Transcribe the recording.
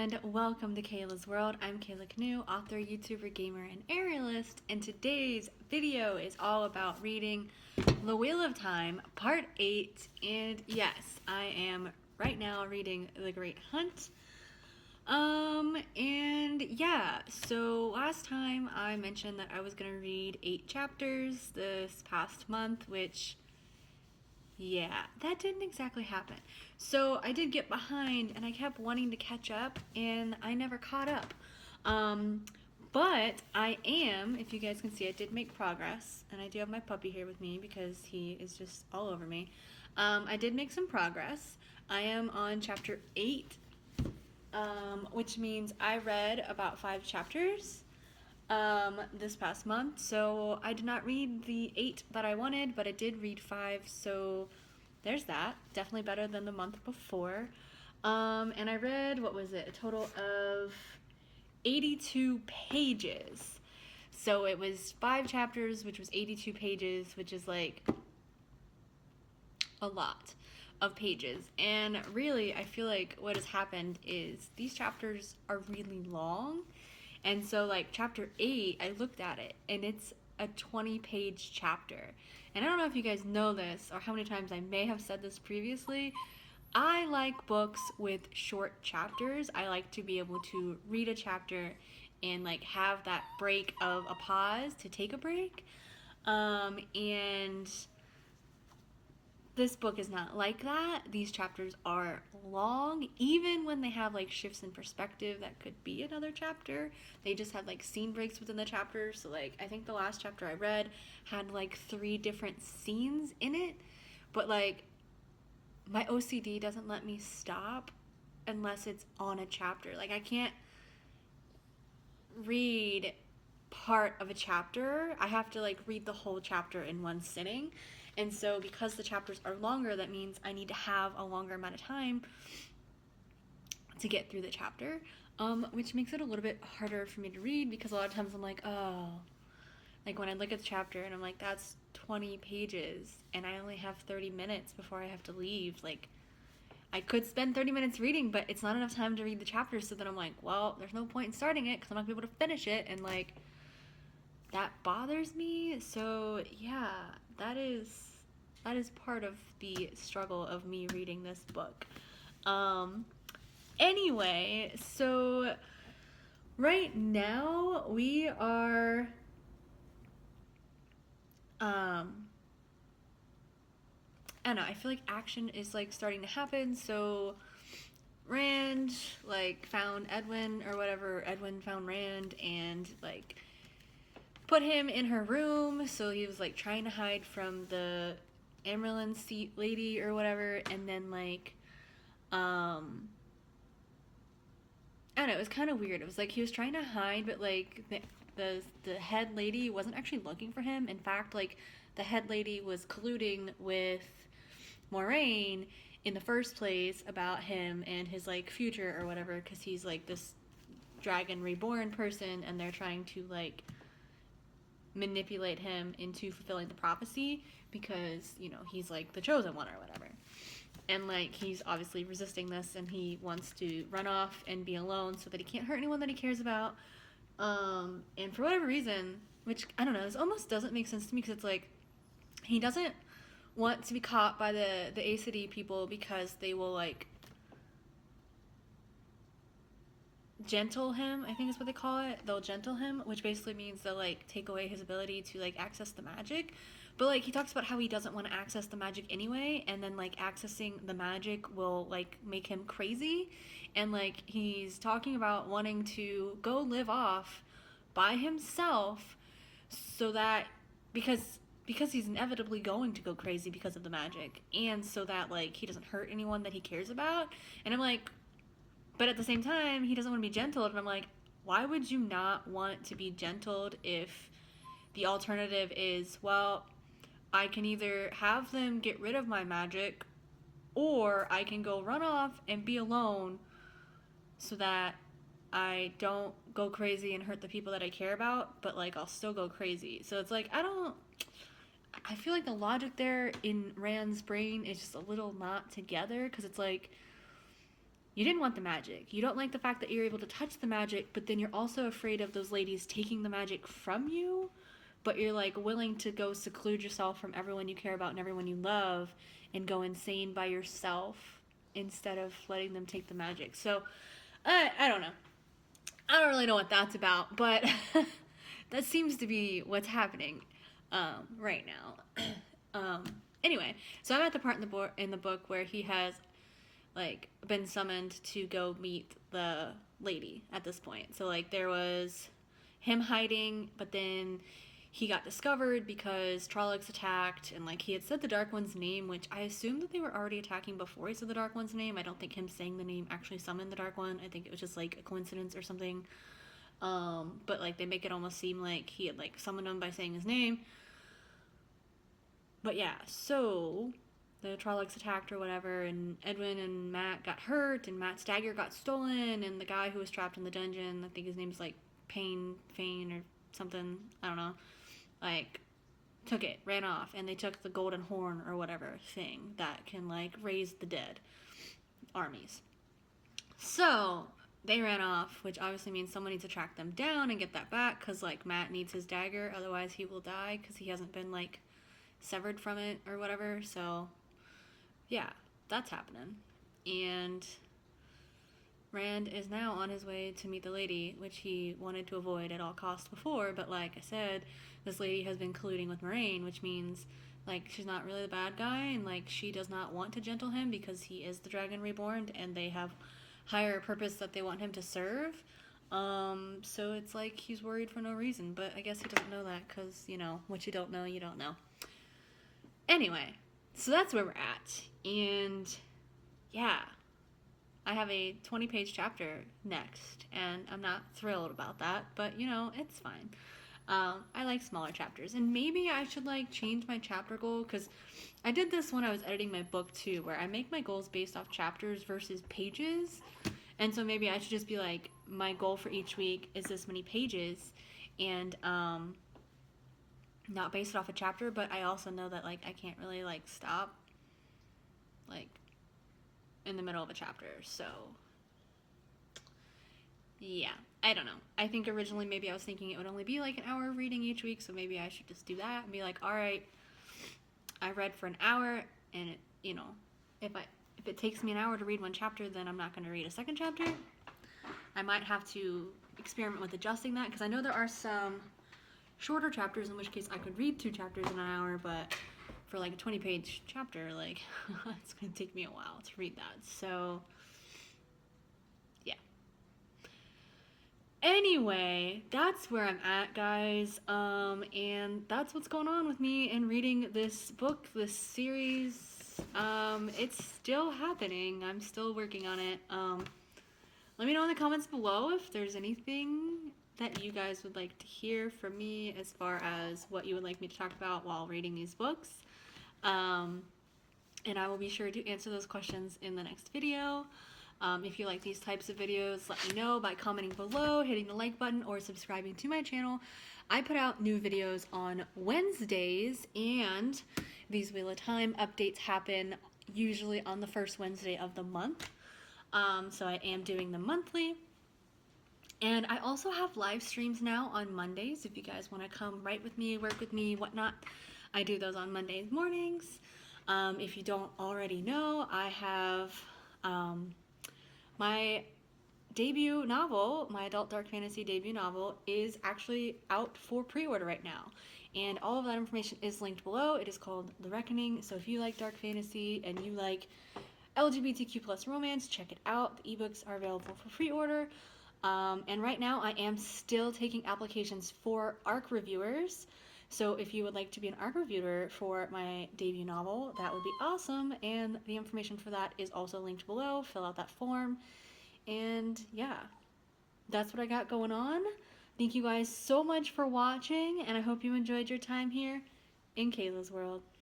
and welcome to Kayla's World. I'm Kayla Canoe, author, YouTuber, gamer, and aerialist, and today's video is all about reading The Wheel of Time, Part 8, and yes, I am right now reading The Great Hunt. And yeah, so last time I mentioned that I was going to read 8 chapters this past month, which... yeah, that didn't exactly happen. So I did get behind and I kept wanting to catch up and I never caught up. But I am, if you guys can see, I did make progress. And I do have my puppy here with me because he is just all over me. I did make some progress. I am on chapter 8, which means I read about 5 chapters this past month. So I did not read the 8 that I wanted, but I did read 5, so there's that. Definitely better than the month before. And I read, what was it, a total of 82 pages. So it was 5 chapters, which was 82 pages, which is like a lot of pages. And really, I feel like what has happened is these chapters are really long. And so like chapter 8, I looked at it and it's a 20-page chapter. And I don't know if you guys know this or how many times I may have said this previously. I like books with short chapters. I like to be able to read a chapter and like have that break of a pause to take a break. And this book is not like that. These chapters are long, even when they have like shifts in perspective that could be another chapter. They just have like scene breaks within the chapter. So like I think the last chapter I read had like 3 different scenes in it, but like my OCD doesn't let me stop unless it's on a chapter. Like I can't read part of a chapter. I have to like read the whole chapter in one sitting. And so because the chapters are longer, that means I need to have a longer amount of time to get through the chapter, which makes it a little bit harder for me to read because a lot of times I'm like, oh, like when I look at the chapter and I'm like, that's 20 pages and I only have 30 minutes before I have to leave. Like I could spend 30 minutes reading, but it's not enough time to read the chapter. So then I'm like, well, there's no point in starting it because I'm not going to be able to finish it. And like, that bothers me. So yeah, that is part of the struggle of me reading this book. Anyway, so right now we are I don't know, I feel like action is like starting to happen. So Rand like found Edwin or whatever, Edwin found Rand and like put him in her room. So he was like trying to hide from the Amerlin seat lady or whatever, and then like I don't know, it was kind of weird. It was like he was trying to hide, but like the head lady wasn't actually looking for him. In fact, like the head lady was colluding with Moraine in the first place about him and his like future or whatever, because he's like this dragon reborn person and they're trying to like manipulate him into fulfilling the prophecy because, you know, he's like the chosen one or whatever. And like he's obviously resisting this and he wants to run off and be alone so that he can't hurt anyone that he cares about. And for whatever reason, which I don't know, this almost doesn't make sense to me because it's like he doesn't want to be caught by the Aes Sedai people because they will like gentle him, I think is what they call it. They'll gentle him, which basically means they'll like take away his ability to like access the magic. But like he talks about how he doesn't want to access the magic anyway, and then like accessing the magic will like make him crazy. And like he's talking about wanting to go live off by himself so that because he's inevitably going to go crazy because of the magic, and so that like he doesn't hurt anyone that he cares about. And I'm like, but at the same time, he doesn't want to be gentled. And I'm like, why would you not want to be gentled if the alternative is, well, I can either have them get rid of my magic or I can go run off and be alone so that I don't go crazy and hurt the people that I care about, but like I'll still go crazy. So it's like, I feel like the logic there in Rand's brain is just a little not together because it's like, you didn't want the magic. You don't like the fact that you're able to touch the magic, but then you're also afraid of those ladies taking the magic from you. But you're like willing to go seclude yourself from everyone you care about and everyone you love and go insane by yourself instead of letting them take the magic. So, I don't know. I don't really know what that's about, but that seems to be what's happening right now. Anyway, so I'm at the part in the book where he has like been summoned to go meet the lady at this point. So like there was him hiding, but then he got discovered because Trollocs attacked, and like he had said the Dark One's name, which I assumed that they were already attacking before he said the Dark One's name. I don't think him saying the name actually summoned the Dark One. I think it was just like a coincidence or something. But like they make it almost seem like he had like summoned him by saying his name. But yeah, so the Trollocs attacked or whatever, and Edwin and Matt got hurt, and Matt's dagger got stolen, and the guy who was trapped in the dungeon, I think his name's like Fane or something, I don't know, like took it, ran off, and they took the golden horn or whatever thing that can like raise the dead armies. So they ran off, which obviously means someone needs to track them down and get that back, because like Matt needs his dagger, otherwise he will die because he hasn't been like severed from it or whatever. So yeah, that's happening. And Rand is now on his way to meet the lady, which he wanted to avoid at all costs before, but like I said, this lady has been colluding with Moraine, which means like she's not really the bad guy, and like she does not want to gentle him because he is the Dragon Reborn and they have higher purpose that they want him to serve. So it's like he's worried for no reason, but I guess he doesn't know that because, you know, what you don't know, you don't know. Anyway, so that's where we're at, and yeah, I have a 20-page chapter next, and I'm not thrilled about that, but, you know, it's fine. I like smaller chapters, and maybe I should, like, change my chapter goal, because I did this when I was editing my book, too, where I make my goals based off chapters versus pages, and so maybe I should just be like, my goal for each week is this many pages, and, not based off a chapter, but I also know that, like, I can't really, like, stop, like, in the middle of a chapter, so yeah, I don't know. I think originally maybe I was thinking it would only be like an hour of reading each week, so maybe I should just do that and be like, all right, I read for an hour, and it, you know, if it takes me an hour to read one chapter, then I'm not going to read a second chapter. I might have to experiment with adjusting that, because I know there are some shorter chapters, in which case I could read 2 chapters in an hour, but for like a 20-page chapter, like, it's going to take me a while to read that, so yeah. Anyway, that's where I'm at, guys, and that's what's going on with me in reading this book, this series. It's still happening. I'm still working on it. Let me know in the comments below if there's anything that you guys would like to hear from me as far as what you would like me to talk about while reading these books. And I will be sure to answer those questions in the next video. If you like these types of videos, let me know by commenting below, hitting the like button, or subscribing to my channel. I put out new videos on Wednesdays, and these Wheel of Time updates happen usually on the first Wednesday of the month. So I am doing them monthly. And I also have live streams now on Mondays. If you guys want to come write with me, work with me, whatnot, I do those on Mondays mornings. If you don't already know, I have my debut novel, my adult dark fantasy debut novel, is actually out for pre-order right now. And all of that information is linked below. It is called The Reckoning. So if you like dark fantasy and you like LGBTQ plus romance, check it out. The ebooks are available for pre-order. And right now I am still taking applications for ARC reviewers. So if you would like to be an ARC reviewer for my debut novel, that would be awesome. And the information for that is also linked below. Fill out that form. And yeah, that's what I got going on. Thank you guys so much for watching, and I hope you enjoyed your time here in Kayla's world.